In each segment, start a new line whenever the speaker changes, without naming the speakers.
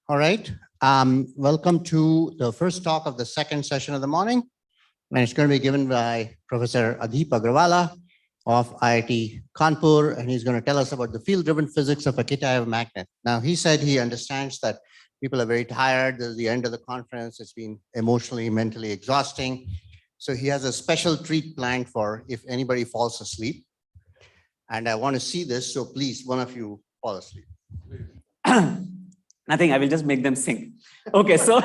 All right. Welcome to the first talk of the second session of the morning. And it's going to be given by Professor Adhip Agarwala of IIT Kanpur. And he's going to tell us about the field-driven physics of a Kitaev magnet. Now, he said he understands that people are very tired. This is the end of the conference. It's been emotionally, mentally exhausting. So he has a special treat planned for if anybody falls asleep. And I want to see this. So please, one of you fall asleep.
Nothing, I will just make them sing. Okay, so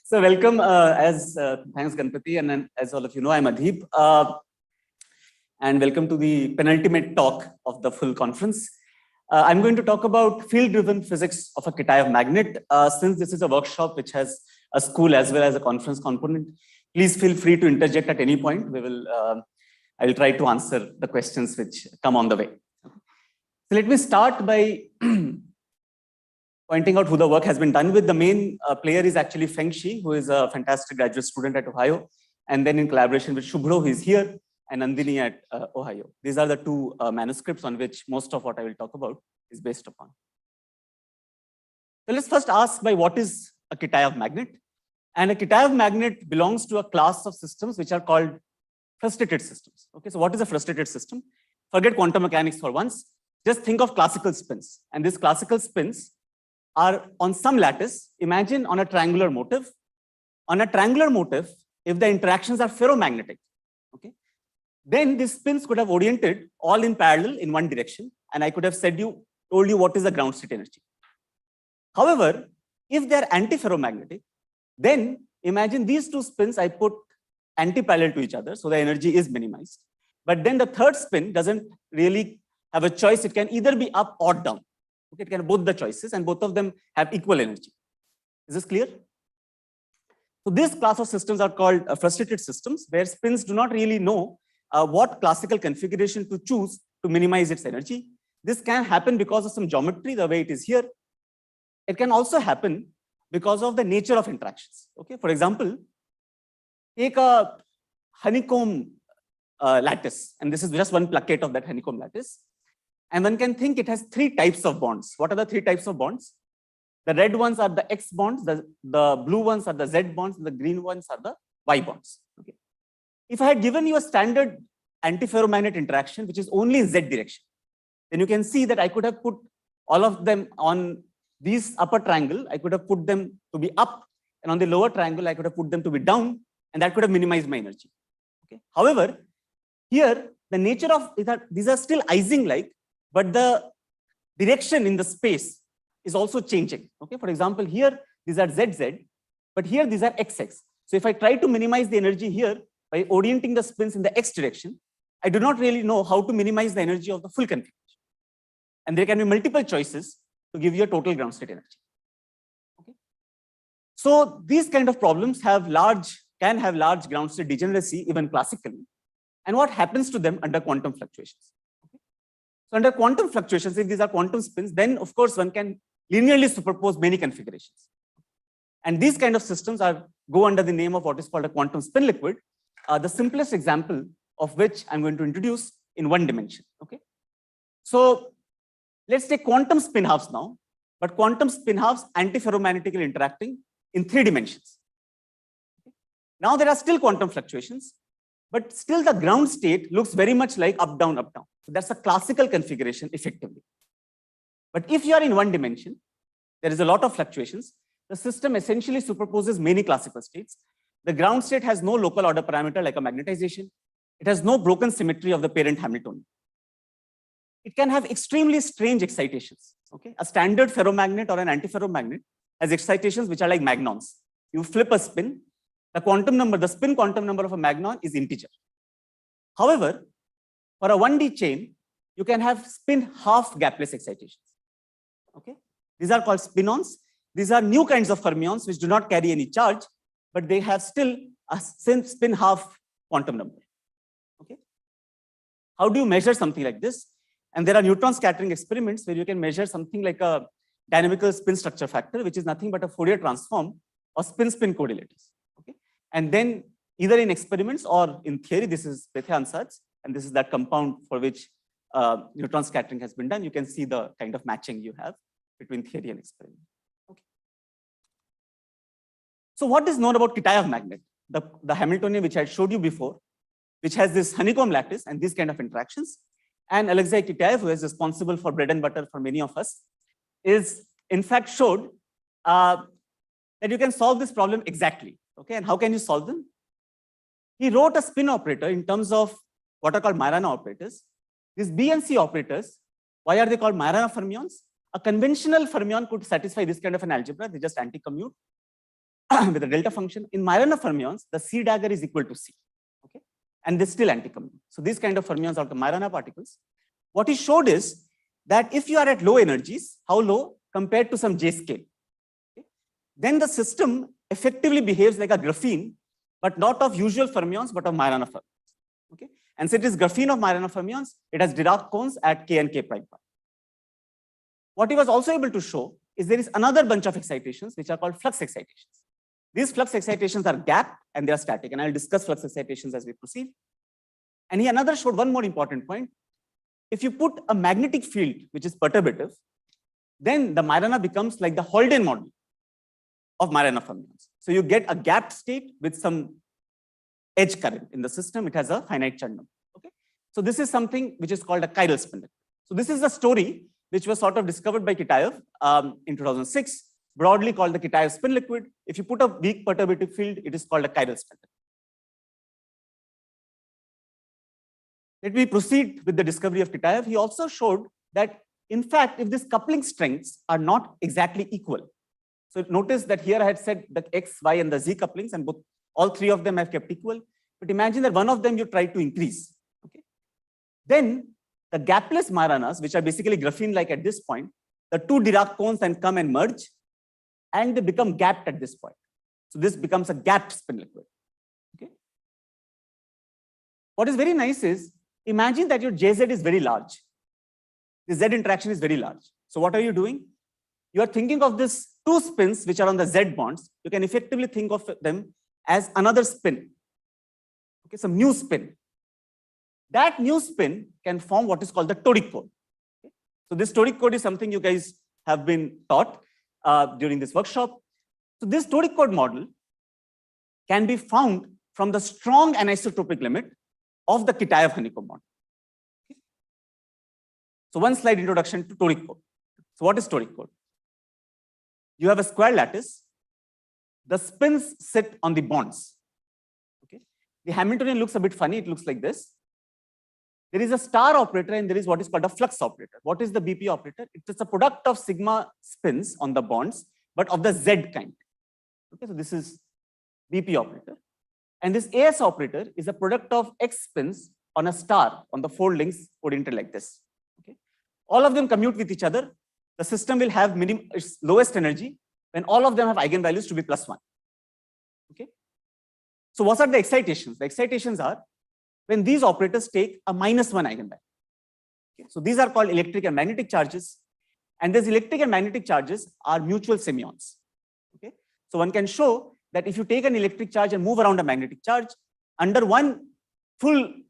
so welcome. Thanks Ganpathy, and then, as all of you know, I'm Adhip, and welcome to the penultimate talk of the full conference. I'm going to talk about field-driven physics of a Kitaev magnet. Since this is a workshop which has a school as well as a conference component, please feel free to interject at any point. I will try to answer the questions which come on the way. So let me start by pointing out who the work has been done with. The main player is actually Feng Shi, who is a fantastic graduate student at Ohio, and then in collaboration with Shubhro, who is here, and Nandini at Ohio. These are the two manuscripts on which most of what I will talk about is based upon. So let's first ask by what is a Kitaev magnet? And a Kitaev magnet belongs to a class of systems which are called frustrated systems. Okay, so what is a frustrated system? Forget quantum mechanics for once. Just think of classical spins. And these classical spins are on some lattice. Imagine on a triangular motive. On a triangular motive, if the interactions are ferromagnetic, okay, then these spins could have oriented all in parallel in one direction, and I could have told you what is the ground state energy. However, if they are anti-ferromagnetic, then imagine these two spins I put anti-parallel to each other, so the energy is minimized. But then the third spin doesn't really have a choice. It can either be up or down. Okay, it can have both the choices, and both of them have equal energy. Is this clear? So this class of systems are called frustrated systems, where spins do not really know what classical configuration to choose to minimize its energy. This can happen because of some geometry, the way it is here. It can also happen because of the nature of interactions. Okay, for example, take a honeycomb lattice, and this is just one plaquette of that honeycomb lattice. And one can think it has three types of bonds. What are the three types of bonds? The red ones are the X bonds, the blue ones are the Z bonds, and the green ones are the Y bonds. Okay. If I had given you a standard antiferromagnet interaction, which is only in Z direction, then you can see that I could have put all of them on this upper triangle. I could have put them to be up, and on the lower triangle, I could have put them to be down, and that could have minimized my energy. Okay. However, here, the nature of these are still Ising-like, but the direction in the space is also changing. Okay, for example, here these are ZZ, but here these are XX. So if I try to minimize the energy here by orienting the spins in the X direction, I do not really know how to minimize the energy of the full configuration. And there can be multiple choices to give you a total ground state energy. Okay. So these kind of problems can have large ground state degeneracy, even classically. And what happens to them under quantum fluctuations? So under quantum fluctuations, if these are quantum spins, then of course one can linearly superpose many configurations. And these kind of systems go under the name of what is called a quantum spin liquid, the simplest example of which I'm going to introduce in one dimension. Okay. So let's take quantum spin halves now, but quantum spin halves antiferromagnetically interacting in 3 dimensions. Okay. Now there are still quantum fluctuations, but still the ground state looks very much like up, down, up, down. So that's a classical configuration effectively. But if you are in 1 dimension, there is a lot of fluctuations. The system essentially superposes many classical states. The ground state has no local order parameter like a magnetization. It has no broken symmetry of the parent Hamiltonian. It can have extremely strange excitations. Okay? A standard ferromagnet or an antiferromagnet has excitations which are like magnons. You flip a spin, the spin quantum number of a magnon is integer. However, for a 1D chain, you can have spin half gapless excitations. Okay? These are called spinons. These are new kinds of fermions which do not carry any charge, but they have still a spin half quantum number. Okay? How do you measure something like this? And there are neutron scattering experiments where you can measure something like a dynamical spin structure factor, which is nothing but a Fourier transform of spin-spin correlators. Okay? And then either in experiments or in theory, this is Bethe-Ansatz, and this is that compound for which neutron scattering has been done. You can see the kind of matching you have between theory and experiment. So what is known about Kitaev magnet? The Hamiltonian which I showed you before, which has this honeycomb lattice and these kind of interactions. And Alexei Kitaev, who is responsible for bread and butter for many of us, is in fact showed that you can solve this problem exactly. Okay, and how can you solve them? He wrote a spin operator in terms of what are called Majorana operators. These B and C operators, why are they called Majorana fermions? A conventional fermion could satisfy this kind of an algebra. They just anti-commute with a delta function. In Majorana fermions, the C dagger is equal to C. Okay, and they still anti-commute. So these kind of fermions are the Majorana particles. What he showed is that if you are at low energies, how low compared to some J scale, okay, then the system effectively behaves like a graphene, but not of usual fermions, but of Majorana fermions. Okay, and since it is graphene of Majorana fermions, it has Dirac cones at k and k prime pi. What he was also able to show is there is another bunch of excitations which are called flux excitations. These flux excitations are gapped and they are static, and I'll discuss flux excitations as we proceed. And he another showed one more important point. If you put a magnetic field which is perturbative, then the Majorana becomes like the Holden model of Majorana fermions. So you get a gapped state with some edge current in the system. It has a finite Chern number. Okay, so this is something which is called a chiral spin liquid. So this is the story which was sort of discovered by Kitaev in 2006, broadly called the Kitaev spin liquid. If you put a weak perturbative field, it is called a chiral spin liquid. Let me proceed with the discovery of Kitaev. He also showed that, in fact, if these coupling strengths are not exactly equal, so notice that here I had said the X, Y, and the Z couplings, and all three of them have kept equal. But imagine that one of them you try to increase. Okay, then the gapless Majoranas, which are basically graphene-like at this point, the two Dirac cones then come and merge, and they become gapped at this point. So this becomes a gapped spin liquid. Okay. What is very nice is, imagine that your Jz is very large. The Z interaction is very large. So what are you doing? You are thinking of these two spins which are on the Z bonds. You can effectively think of them as another spin. Okay, some new spin. That new spin can form what is called the toric code. Okay. So this toric code is something you guys have been taught during this workshop. So this toric code model can be found from the strong anisotropic limit of the Kitaev honeycomb model. Okay. So one slide introduction to toric code. So what is toric code? You have a square lattice. The spins sit on the bonds. Okay. The Hamiltonian looks a bit funny. It looks like this. There is a star operator and there is what is called a flux operator. What is the BP operator? It is a product of sigma spins on the bonds, but of the Z kind. Okay, so this is BP operator. And this AS operator is a product of X spins on a star on the four links oriented like this. Okay. All of them commute with each other. The system will have its lowest energy when all of them have eigenvalues to be +1. Okay. So what are the excitations? The excitations are when these operators take a -1 eigenvalue. Okay. So these are called electric and magnetic charges. And these electric and magnetic charges are mutual semons. Okay. So one can show that if you take an electric charge and move around a magnetic charge, under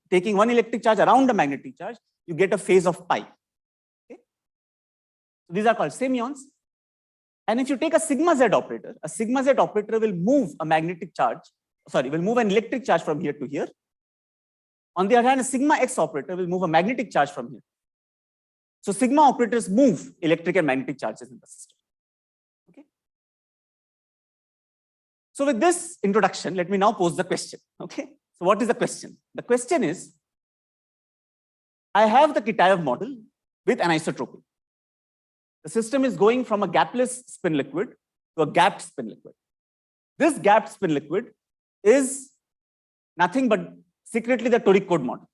taking one electric charge around a magnetic charge, you get a phase of pi. Okay. So these are called semons. And if you take a sigma Z operator, a sigma Z operator will move a magnetic charge, will move an electric charge from here to here. On the other hand, a sigma X operator will move a magnetic charge from here. So sigma operators move electric and magnetic charges in the system. Okay. So with this introduction, let me now pose the question. Okay. So what is the question? The question is, I have the Kitaev model with anisotropy. The system is going from a gapless spin liquid to a gapped spin liquid. This gapped spin liquid is nothing but secretly the toric code model.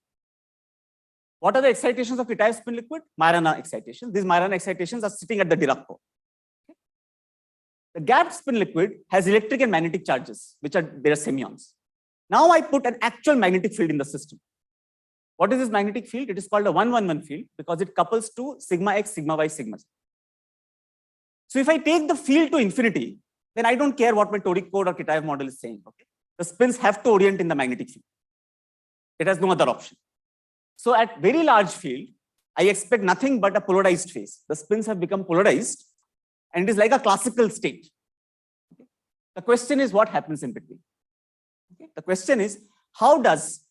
What are the excitations of Kitaev spin liquid? Majorana excitations. These Majorana excitations are sitting at the Dirac core. Okay. The gapped spin liquid has electric and magnetic charges, which are their semons. Now I put an actual magnetic field in the system. What is this magnetic field? It is called a 1-1-1 field because it couples to sigma X, sigma Y, sigma Z. So if I take the field to infinity, then I don't care what my toric code or Kitaev model is saying. Okay? The spins have to orient in the magnetic field. It has no other option. So at very large field, I expect nothing but a polarized phase. The spins have become polarized and it is like a classical state. Okay? The question is what happens in between. Okay? The question is, how does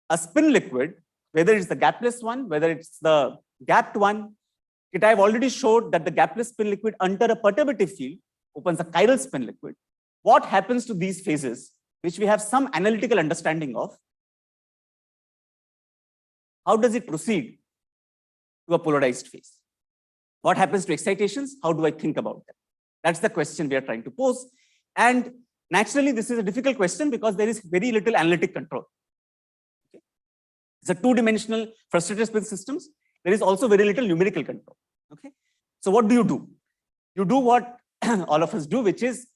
a spin liquid, whether it's the gapless one, whether it's the gapped one, Kitaev already showed that the gapless spin liquid under a perturbative field opens a chiral spin liquid. What happens to these phases, which we have some analytical understanding of? How does it proceed to a polarized phase? What happens to excitations? How do I think about them? That's the question we are trying to pose. And naturally, this is a difficult question because there is very little analytic control. Okay? It's a two-dimensional frustrated spin systems. There is also very little numerical control. Okay? So what do? You do what all of us do, which is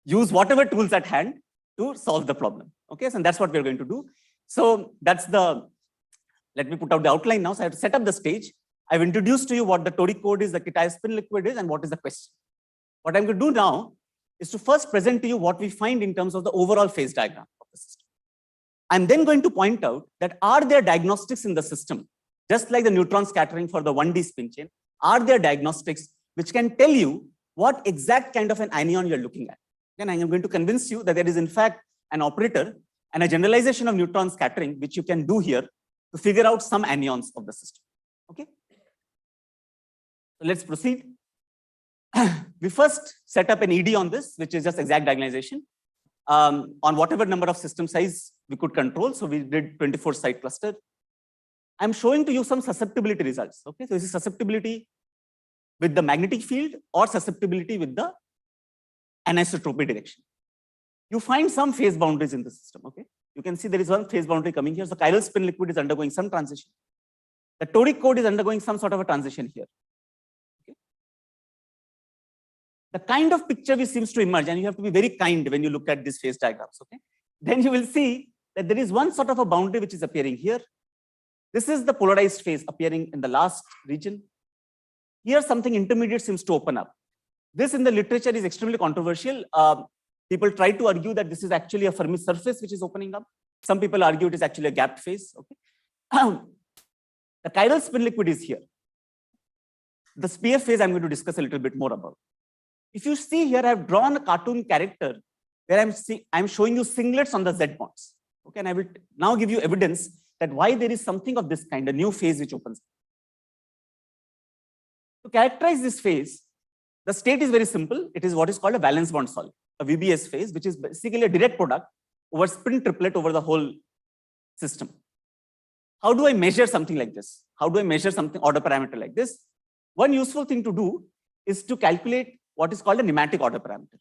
use whatever tools at hand to solve the problem. Okay, so that's what we're going to do. So that's the, let me put out the outline now. So I have to set up the stage. I've introduced to you what the toric code is, the Kitaev spin liquid is, and what is the question. What I'm going to do now is to first present to you what we find in terms of the overall phase diagram of the system. I'm then going to point out that are there diagnostics in the system, just like the neutron scattering for the 1D spin chain, are there diagnostics which can tell you what exact kind of an anion you're looking at. Then I am going to convince you that there is in fact an operator and a generalization of neutron scattering, which you can do here to figure out some anions of the system. Okay. So let's proceed. We first set up an ED on this, which is just exact diagonalization on whatever number of system size we could control. So we did 24 site cluster. I'm showing to you some susceptibility results. Okay, so this is susceptibility with the magnetic field or susceptibility with the anisotropy direction. You find some phase boundaries in the system. Okay, you can see there is one phase boundary coming here. So chiral spin liquid is undergoing some transition. The toric code is undergoing some sort of a transition here. Okay. The kind of picture which seems to emerge, and you have to be very kind when you look at these phase diagrams. Okay, then you will see that there is one sort of a boundary which is appearing here. This is the polarized phase appearing in the last region. Here, something intermediate seems to open up. This in the literature is extremely controversial. People try to argue that this is actually a Fermi surface which is opening up. Some people argue it is actually a gapped phase. Okay. The chiral spin liquid is here. The sphere phase I'm going to discuss a little bit more about. If you see here, I've drawn a cartoon character where I'm showing you singlets on the Z bonds. Okay, and I will now give you evidence that why there is something of this kind, a new phase which opens. To characterize this phase, the state is very simple. It is what is called a valence bond solid, a VBS phase, which is basically a direct product over spin triplet over the whole system. How do I measure something like this? How do I measure something order parameter like this? One useful thing to do is to calculate what is called a nematic order parameter.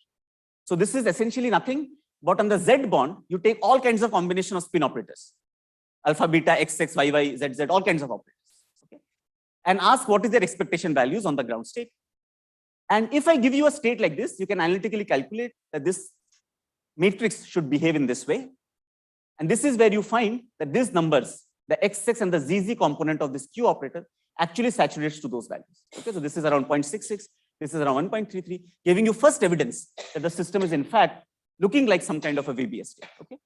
So this is essentially nothing, but on the Z bond, you take all kinds of combination of spin operators, alpha, beta, XX, YY, ZZ, all kinds of operators. Okay? And ask what is their expectation values on the ground state. And if I give you a state like this, you can analytically calculate that this matrix should behave in this way. And this is where you find that these numbers, the XX and the ZZ component of this Q operator, actually saturates to those values. Okay, so this is around 0.66, this is around 1.33, giving you first evidence that the system is in fact looking like some kind of a VBS state. Okay,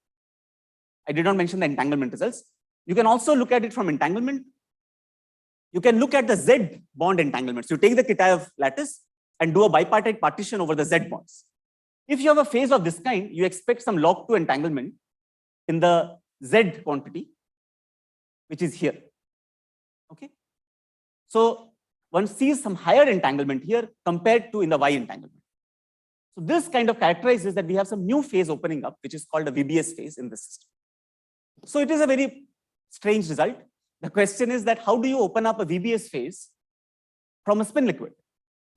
I did not mention the entanglement results. You can also look at it from entanglement. You can look at the Z bond entanglement. So you take the Kitaev lattice and do a bipartite partition over the Z bonds. If you have a phase of this kind, you expect some log 2 entanglement in the Z quantity, which is here. Okay. So one sees some higher entanglement here compared to in the Y entanglement. So this kind of characterizes that we have some new phase opening up, which is called a VBS phase in the system. So it is a very strange result. The question is that how do you open up a VBS phase from a spin liquid?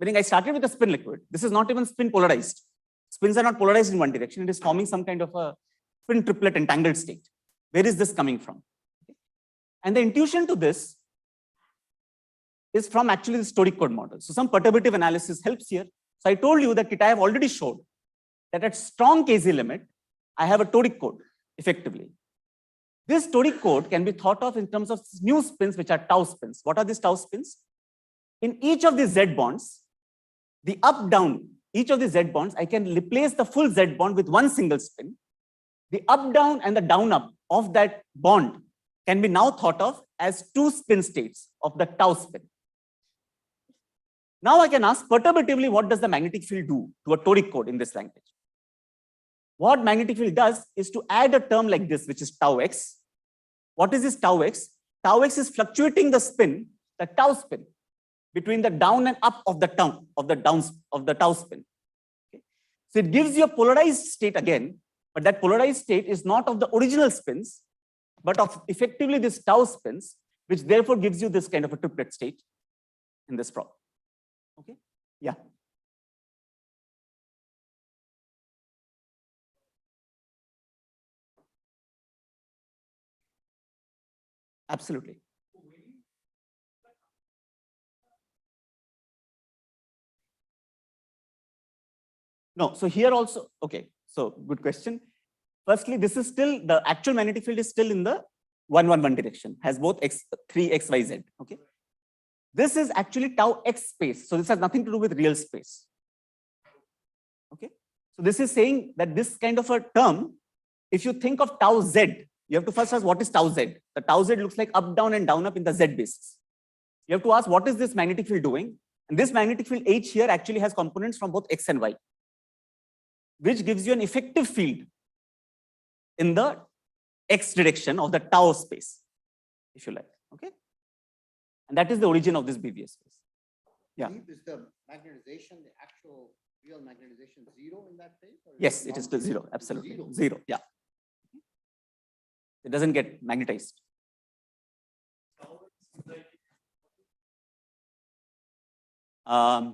Meaning I started with a spin liquid. This is not even spin polarized. Spins are not polarized in one direction. It is forming some kind of a spin triplet entangled state. Where is this coming from? Okay. And the intuition to this is from actually the toric code model. So some perturbative analysis helps here. So I told you that Kitaev already showed that at strong KZ limit, I have a toric code effectively. This toric code can be thought of in terms of new spins, which are tau spins. What are these tau spins? In each of these Z bonds, the up down, each of the Z bonds, I can replace the full Z bond with one single spin. The up down and the down up of that bond can be now thought of as two spin states of the tau spin. Now I can ask perturbatively, what does the magnetic field do to a toric code in this language? what magnetic field does is to add a term like this, which is tau x. What is this tau x? Tau x is fluctuating the spin, the tau spin, between the down and up of the tau spin. Okay. So it gives you a polarized state again, but that polarized state is not of the original spins, but of effectively this tau spins, which therefore gives you this kind of a triplet state in this problem. Okay, yeah. Absolutely. No, so here also, okay, so good question. Firstly, this is still, the actual magnetic field is still in the 111 direction, has both x, 3x, y, z, okay? This is actually tau x space, so this has nothing to do with real space, okay? So this is saying that this kind of a term, if you think of tau z, you have to first ask what is tau z? The tau z looks like up, down, and down, up in the z basis. You have to ask what is this magnetic field doing? And this magnetic field H here actually has components from both x and y, which gives you an effective field in the x direction of the tau space, if you like, okay? And that is the origin of this BVS space. Yeah.
Is the magnetization, the actual real magnetization, zero in that phase?
Yes, it is still zero, absolutely. Zero, yeah. It doesn't get magnetized.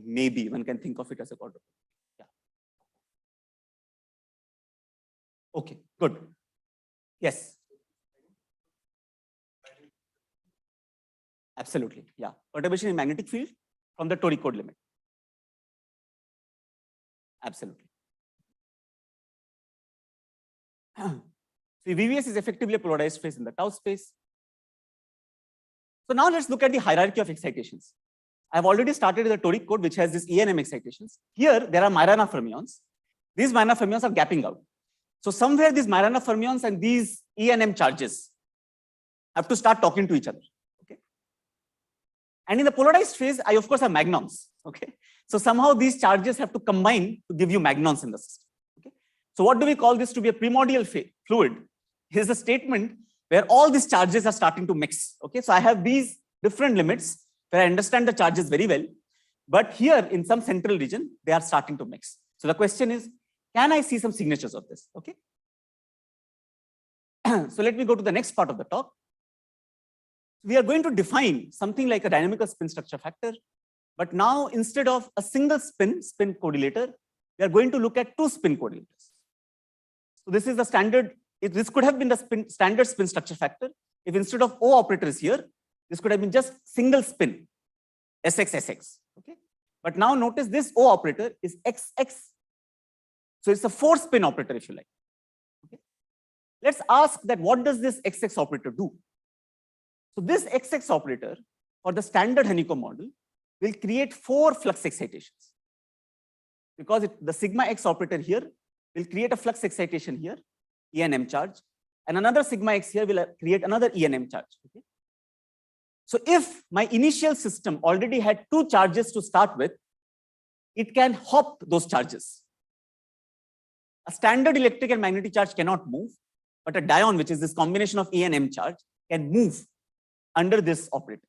Maybe one can think of it as a quarter. Yeah. Okay, good. Yes. Absolutely, yeah. Perturbation in magnetic field from the toric code limit. Absolutely. See, VVS is effectively a polarized phase in the tau space. So now let's look at the hierarchy of excitations. I've already started with the toric code, which has this ENM excitations. Here, there are Majorana fermions. These Majorana fermions are gapping out. So somewhere these Majorana fermions and these ENM charges have to start talking to each other. Okay. And in the polarized phase, I of course have magnons. Okay. So somehow these charges have to combine to give you magnons in the system. Okay. So what do we call this to be a primordial fluid? Here's a statement where all these charges are starting to mix. Okay. So I have these different limits where I understand the charges very well, but here in some central region, they are starting to mix. So the question is, can I see some signatures of this? Okay. So let me go to the next part of the talk. We are going to define something like a dynamical spin structure factor, but now instead of a single spin correlator, we are going to look at two spin correlators. So this is the standard, this could have been the standard spin structure factor. If instead of O operator is here, this could have been just single spin, SX. Okay. But now notice this O operator is XX. So it's a 4-spin operator, if you like. Okay. Let's ask that what does this XX operator do? So this XX operator for the standard honeycomb model will create 4 flux excitations. Because the sigma X operator here will create a flux excitation here, ENM charge, and another sigma X here will create another ENM charge. Okay. So if my initial system already had 2 charges to start with, it can hop those charges. A standard electric and magnetic charge cannot move, but a dion, which is this combination of E and M charge, can move under this operator.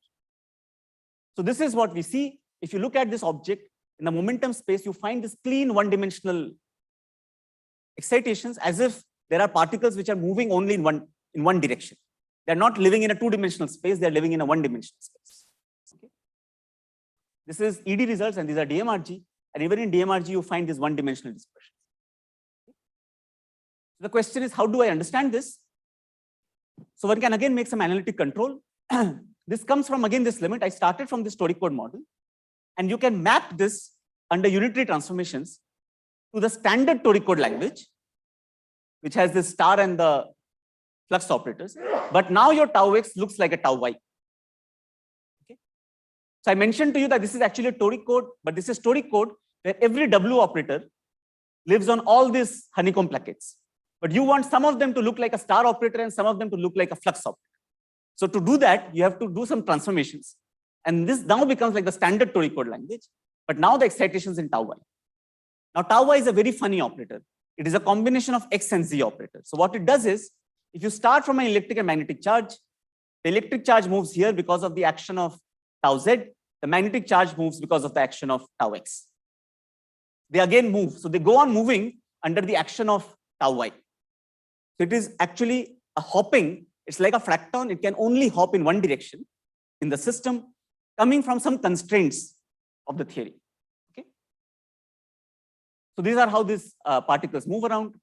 So this is what we see. If you look at this object in the momentum space, you find this clean one-dimensional excitations as if there are particles which are moving only in one direction. They're not living in a 2-dimensional space, they're living in a 1-dimensional space. Okay. This is ED results, and these are DMRG, and even in DMRG, you find this 1-dimensional dispersion. So the question is, how do I understand this? So one can again make some analytic control. This comes from again this limit. I started from this toric code model, and you can map this under unitary transformations to the standard toric code language, which has this star and the flux operators. But now your tau x looks like a tau y. Okay. So I mentioned to you that this is actually a toric code, but this is toric code where every W operator lives on all these honeycomb plaquettes. But you want some of them to look like a star operator and some of them to look like a flux operator. So to do that, you have to do some transformations. And this now becomes like the standard toric code language. But now the excitation is in tau y. Now tau y is a very funny operator. It is a combination of X and Z operators. So what it does is, if you start from an electric and magnetic charge, the electric charge moves here because of the action of tau Z. The magnetic charge moves because of the action of tau X. They again move. So they go on moving under the action of tau Y. So it is actually a hopping. It's like a fracton. It can only hop in one direction in the system, coming from some constraints of the theory. Okay. So these are how these particles move around,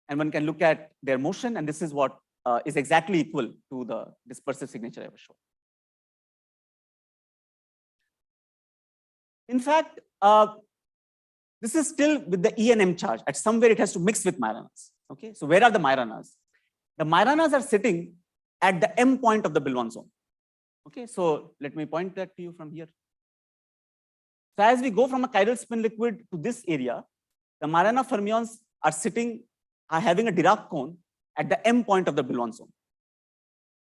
and one can look at their motion, and this is what is exactly equal to the dispersive signature I was showing. In fact, this is still with the E and M charge. At somewhere it has to mix with Majoranas. Okay, so where are the Majoranas? The Majoranas are sitting at the M point of the Brillouin zone. Okay, so let me point that to you from here. So as we go from a chiral spin liquid to this area, the Majorana fermions are having a Dirac cone at the M point of the Brillouin zone.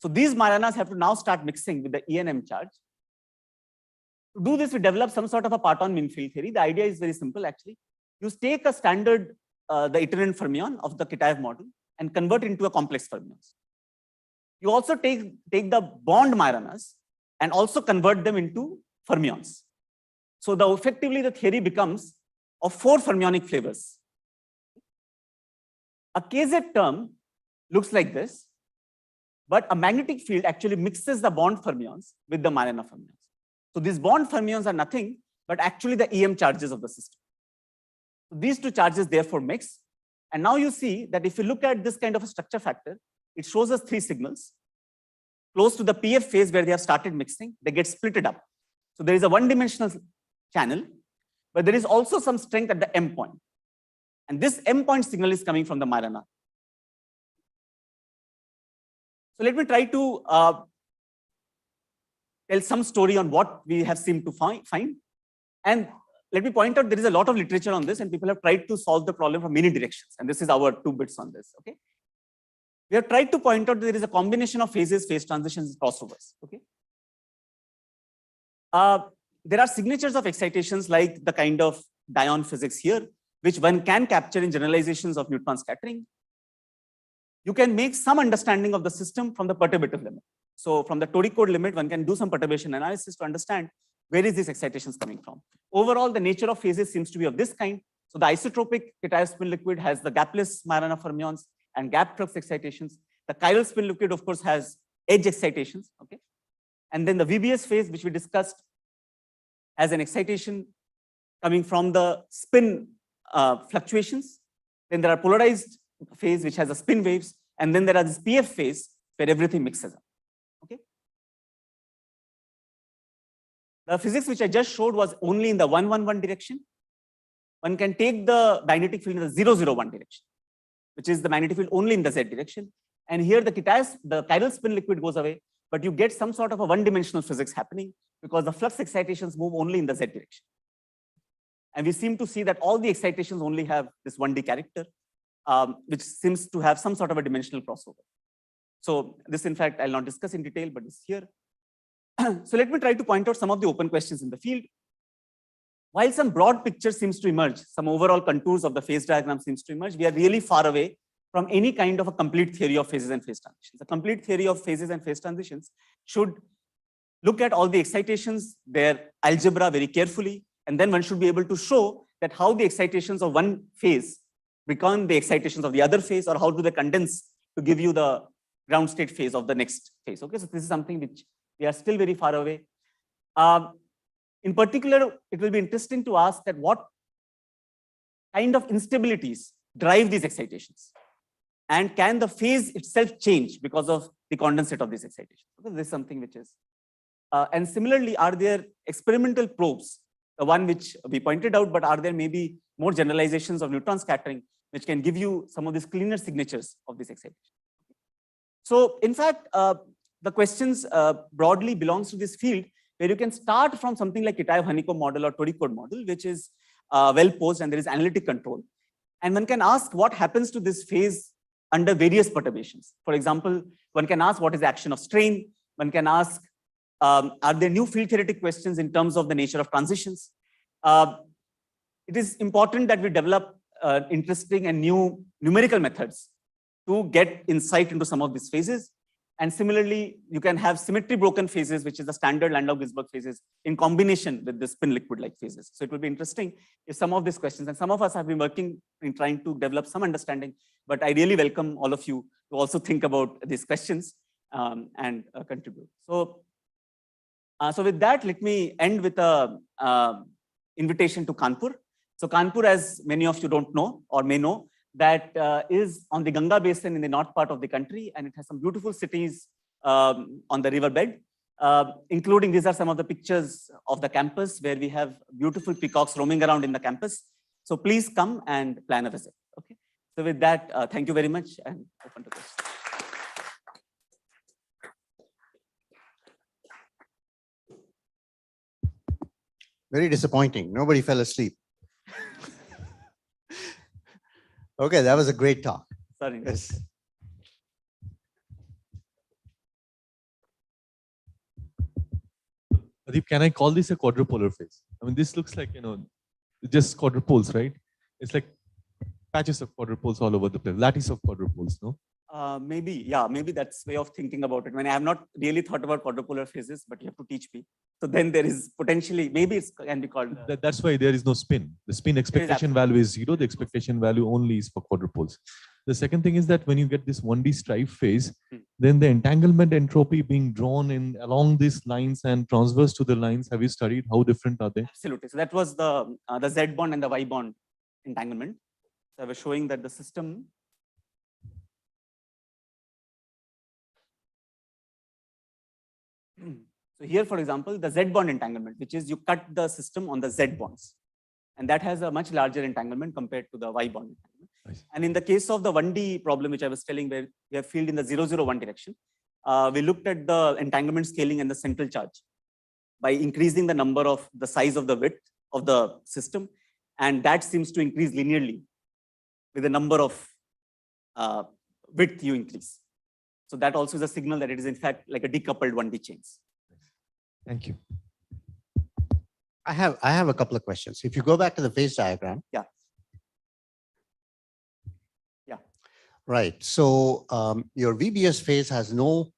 So these Majoranas have to now start mixing with the E and M charge. To do this, we develop some sort of a parton mean field theory. The idea is very simple, actually. You take a standard, the itinerant fermion of the Kitaev model and convert it into a complex fermions. You also take the bond Majoranas and also convert them into fermions. So effectively, the theory becomes of 4 fermionic flavors. A KZ term looks like this, but a magnetic field actually mixes the bond fermions with the Majorana fermions. So these bond fermions are nothing but actually the EM charges of the system. So these 2 charges therefore mix. And now you see that if you look at this kind of a structure factor, it shows us 3 signals. Close to the PF phase where they have started mixing, they get splitted up. So there is a one-dimensional channel, but there is also some strength at the M point. And this M point signal is coming from the Majorana. So let me try to tell some story on what we have seemed to find. And let me point out there is a lot of literature on this, and people have tried to solve the problem from many directions. And this is our 2 bits on this. Okay. We have tried to point out that there is a combination of phases, phase transitions, crossovers. Okay. There are signatures of excitations like the kind of Dion physics here, which one can capture in generalizations of neutron scattering. You can make some understanding of the system from the perturbative limit. So from the toric code limit, one can do some perturbation analysis to understand where is these excitations coming from. Overall, the nature of phases seems to be of this kind. So the isotropic Kitaev spin liquid has the gapless Majorana fermions and gap flux excitations. The chiral spin liquid, of course, has edge excitations. Okay. And then the VBS phase, which we discussed, has an excitation coming from the spin fluctuations. Then there are polarized phase, which has the spin waves. And then there are this PF phase where everything mixes up. Okay. The physics which I just showed was only in the 111 direction. One can take the magnetic field in the 001 direction, which is the magnetic field only in the Z direction. And here the chiral spin liquid goes away, but you get some sort of a one-dimensional physics happening because the flux excitations move only in the Z direction. And we seem to see that all the excitations only have this 1D character, which seems to have some sort of a dimensional crossover. So this, in fact, I'll not discuss in detail, but it's here. So let me try to point out some of the open questions in the field. While some broad picture seems to emerge, some overall contours of the phase diagram seems to emerge, we are really far away from any kind of a complete theory of phases and phase transitions. A complete theory of phases and phase transitions should look at all the excitations, their algebra very carefully, and then one should be able to show that how the excitations of one phase become the excitations of the other phase, or how do they condense to give you the ground state phase of the next phase. Okay, so this is something which we are still very far away. In particular, it will be interesting to ask that what kind of instabilities drive these excitations, and can the phase itself change because of the condensate of these excitations? Okay, this is something which is, and similarly, are there experimental probes, the one which we pointed out, but are there maybe more generalizations of neutron scattering which can give you some of these cleaner signatures of this excitation? So in fact, the questions broadly belongs to this field where you can start from something like Kitaev honeycomb model or toric code model, which is well posed and there is analytic control. And one can ask what happens to this phase under various perturbations. For example, one can ask what is the action of strain. One can ask, are there new field theoretic questions in terms of the nature of transitions? It is important that we develop interesting and new numerical methods to get insight into some of these phases. And similarly, you can have symmetry broken phases, which is the standard Landau-Ginzburg phases, in combination with the spin liquid-like phases. So it will be interesting if some of these questions, and some of us have been working in trying to develop some understanding, but I really welcome all of you to also think about these questions and contribute. So, so with that, let me end with a invitation to Kanpur. So Kanpur, as many of you don't know or may know, that is on the Ganga basin in the north part of the country, and it has some beautiful cities on the riverbed, including these are some of the pictures of the campus where we have beautiful peacocks roaming around in the campus. So please come and plan a visit. Okay. So with that, thank you very much and open to questions.
Very disappointing. Nobody fell asleep. Okay, that was a great talk.
Sorry.
Yes.
Adhip, can I call this a quadrupolar phase? I mean, this looks like, just quadrupoles, right? It's like patches of quadrupoles all over the place, lattice of quadrupoles, no?
Maybe, yeah, maybe that's way of thinking about it. When I have not really thought about quadrupolar phases, but you have to teach me. So then there is potentially, maybe it can be called.
That's why there is no spin. The spin expectation value is 0. The expectation value only is for quadrupoles. The second thing is that when you get this 1D strife phase, then the entanglement entropy being drawn in along these lines and transverse to the lines, have you studied how different are they?
Absolutely. So that was the Z bond and the Y bond entanglement. So I was showing that the system. So here, for example, the Z bond entanglement, which is you cut the system on the Z bonds. And that has a much larger entanglement compared to the Y bond entanglement. And in the case of the 1D problem, which I was telling, where we have field in the 001 direction, we looked at the entanglement scaling and the central charge by increasing the number of the size of the width of the system. And that seems to increase linearly with the number of width you increase. So that also is a signal that it is in fact like a decoupled 1D chains.
Thank you.
I have a couple of questions. If you go back to the phase diagram.
Yeah. Yeah.
Right. So your VBS phase has no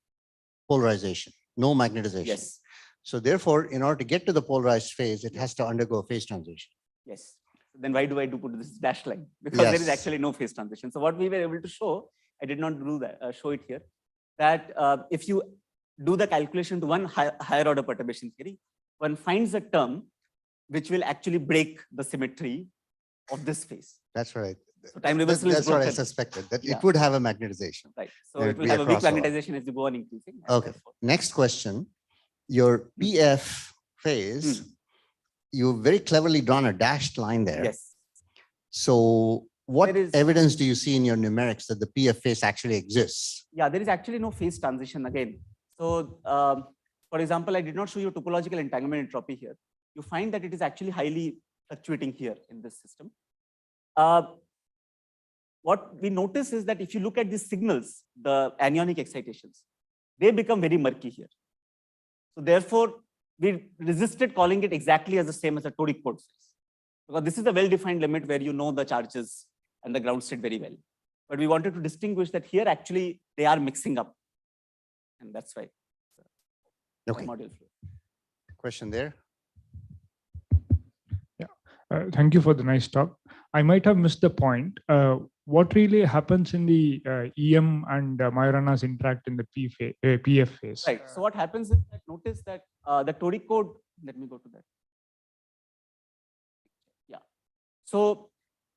polarization, no magnetization.
Yes.
So therefore, in order to get to the polarized phase, it has to undergo a phase transition.
Yes. Then why do I put this dashed line? Because
Yes.
there is actually no phase transition. So what we were able to show, I did not do that, show it here, that if you do the calculation to one higher order perturbation theory, one finds a term which will actually break the symmetry of this phase.
That's right.
So time reversal
That's
is
what I
broken.
suspected, that
Yeah.
it would have a magnetization.
Right. So
There
it will
would be
have
a
a weak
crossover.
magnetization as you go on increasing.
Okay. Next question. Your PF phase, you've very cleverly drawn a dashed line there.
Yes.
So what
There is-
evidence do you see in your numerics that the PF phase actually exists?
Yeah, there is actually no phase transition again. So, for example, I did not show you topological entanglement entropy here. You find that it is actually highly fluctuating here in this system. What we notice is that if you look at these signals, the anionic excitations, they become very murky here. So therefore, we resisted calling it exactly as the same as a toric port phase, because this is a well-defined limit where you know the charges and the ground state very well. But we wanted to distinguish that here actually they are mixing up. And that's why.
Okay.
Module flow.
Question there.
Thank you for the nice talk. I might have missed the point. What really happens in the EM and Majoranas interact in the PF phase?
Right. So what happens is that notice that the toric code, let me go to that. Yeah. So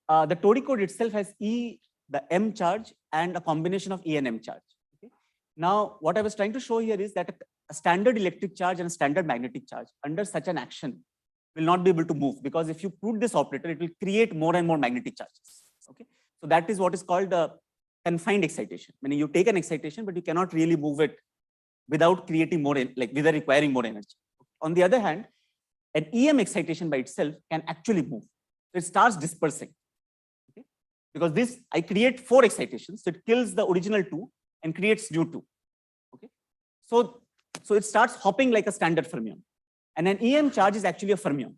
the toric code itself has E, the M charge, and a combination of E and M charge. Okay? Now, what I was trying to show here is that a standard electric charge and a standard magnetic charge under such an action will not be able to move, because if you put this operator, it will create more and more magnetic charges. Okay. So that is what is called a confined excitation, meaning you take an excitation, but you cannot really move it without creating more, without requiring more energy. On the other hand, an EM excitation by itself can actually move. So it starts dispersing. Okay? Because this, I create 4 excitations, so it kills the original 2 and creates new 2. Okay? So it starts hopping like a standard fermion. And an EM charge is actually a fermion.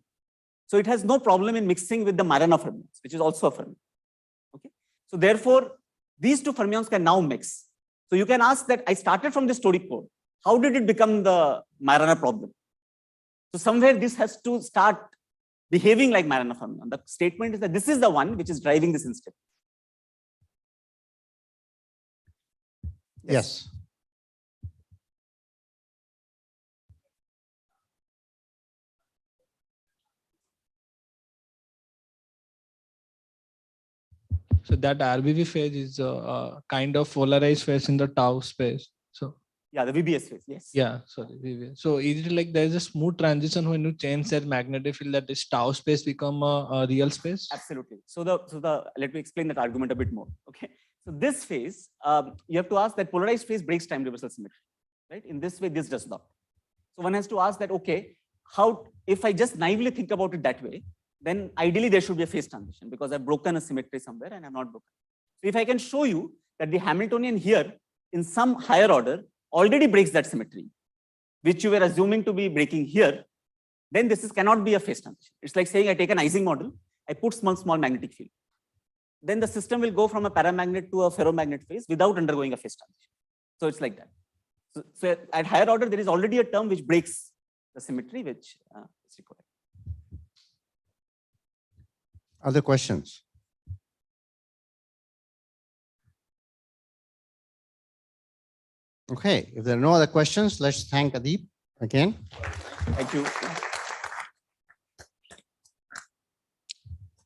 So it has no problem in mixing with the Majorana fermions, which is also a fermion. So therefore, these two fermions can now mix. So you can ask that I started from this toric core. How did it become the Majorana problem? So somewhere this has to start behaving like Majorana fermion. The statement is that this is the one which is driving this instant.
Yes.
So that RBB phase is a kind of polarized phase in the tau space. So
Yeah, the VBS phase, yes.
yeah, sorry. So is it like there is a smooth transition when you change that magnetic field, that is tau space become a real space?
Absolutely. So let me explain that argument a bit more. Okay. So this phase, you have to ask that polarized phase breaks time reversal symmetry, right? In this way, this does not. So one has to ask that, okay, how, if I just naively think about it that way, then ideally there should be a phase transition because I've broken a symmetry somewhere and I'm not broken. So if I can show you that the Hamiltonian here in some higher order already breaks that symmetry, which you were assuming to be breaking here, then this cannot be a phase transition. It's like saying I take an Ising model, I put small magnetic field. Then the system will go from a paramagnet to a ferromagnet phase without undergoing a phase transition. So it's like that. So at higher order, there is already a term which breaks the symmetry, which is required.
Other questions? Okay, if there are no other questions, let's thank Adhip again.
Thank you.